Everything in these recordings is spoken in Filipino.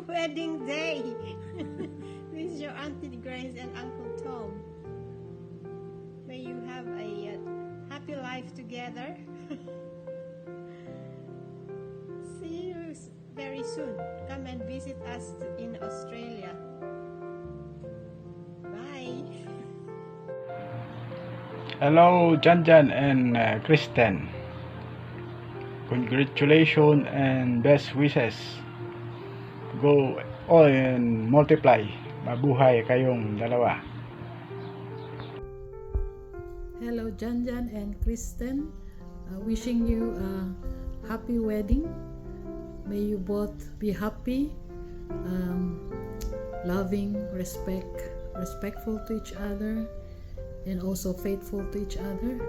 wedding day. This is your Auntie Grace and Uncle Tom. May you have a happy life together. See you very soon. Come and visit us in Australia. Bye. Hello, Janjan and Kristen. Congratulations and best wishes. Go all and multiply. Mabuhay kayong dalawa. Hello, Janjan and Kristen. Wishing you a happy wedding. May you both be happy, loving, respectful to each other, and also faithful to each other.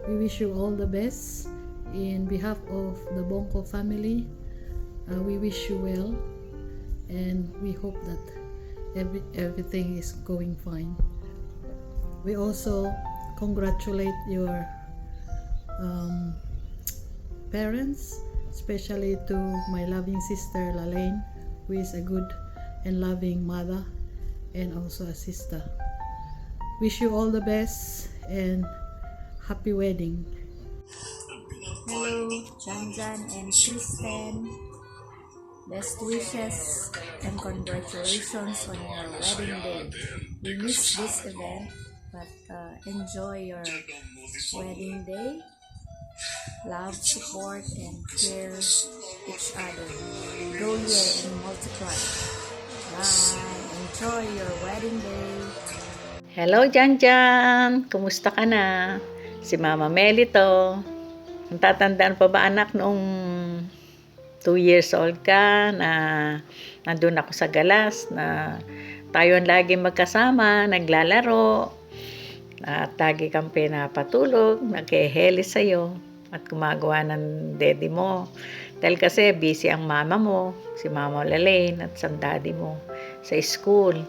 We wish you all the best. In behalf of the Bongko family, we wish you well, and we hope that everything is going fine. We also congratulate your parents, especially to my loving sister Lalaine, who is a good and loving mother and also a sister. Wish you all the best and happy wedding. Hello, Janjan and Kristen. Best wishes and congratulations on your wedding day. We missed this event, but enjoy your wedding day. Love, support, and care each other. Grow and multiply. Bye. Enjoy your wedding day. Hello, Janjan! Kumusta ka na? Si Mama Meli to. Natatandaan pa ba anak noong 2 years old ka na nandun ako sa galas na tayo ang lagi magkasama, naglalaro at lagi kang pinapatulog, nagkeheli sa'yo at gumagawa ng daddy mo. Dahil kasi busy ang mama mo, si Mama Lalaine at sang daddy mo sa school.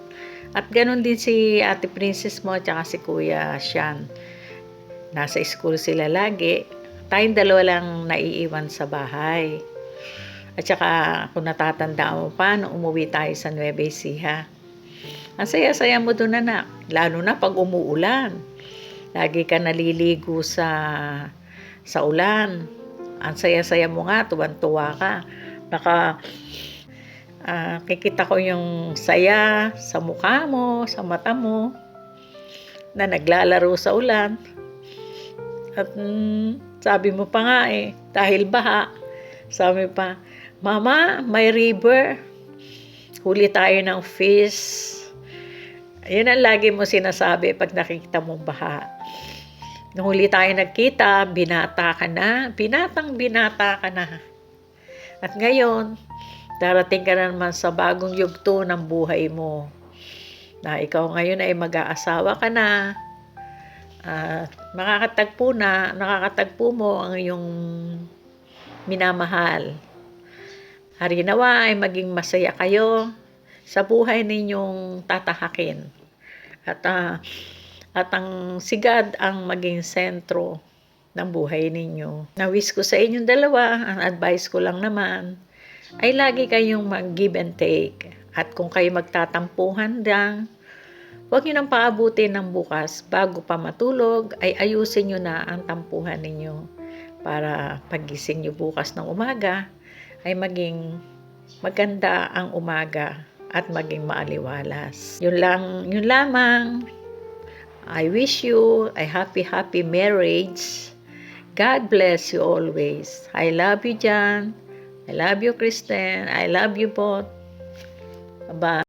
At ganun din si Ate Princess mo at saka si Kuya Sean. Nasa school sila lagi. Tayong dalawa lang naiiwan sa bahay. At saka kung natatandaan mo pa, nung umuwi tayo sa Nueva Ecija. Ang saya-saya mo doon, anak. Lalo na pag umuulan. Lagi ka naliligo sa ulan. Ang saya-saya mo nga, tuwan-tuwa ka. Kikita ko yung saya sa mukha mo, sa mata mo, na naglalaro sa ulan. At sabi mo pa nga dahil baha, sabi pa, Mama, may river. Huli tayo ng fish. Yun ang lagi mo sinasabi pag nakikita mong baha. Nung huli tayo nagkita, binata ka na. Binatang-binata ka na. At ngayon, darating ka na naman sa bagong yugto ng buhay mo. Na ikaw ngayon ay mag-aasawa ka na. At nakakatagpo mo ang iyong minamahal. Harinawa ay maging masaya kayo sa buhay ninyong tatahakin. At ang sigad ang maging sentro ng buhay ninyo. Na-wish ko sa inyong dalawa, ang advice ko lang naman, ay lagi kayong mag-give and take. At kung kayo magtatampuhan lang, huwag nyo nang paabutin ng bukas bago pa matulog, ay ayusin nyo na ang tampuhan ninyo para pagising nyo bukas ng umaga ay maging maganda ang umaga at maging maaliwalas. Yun lamang. I wish you a happy marriage. God bless you always. I love you, Jan. I love you, Kristen. I love you both. Bye.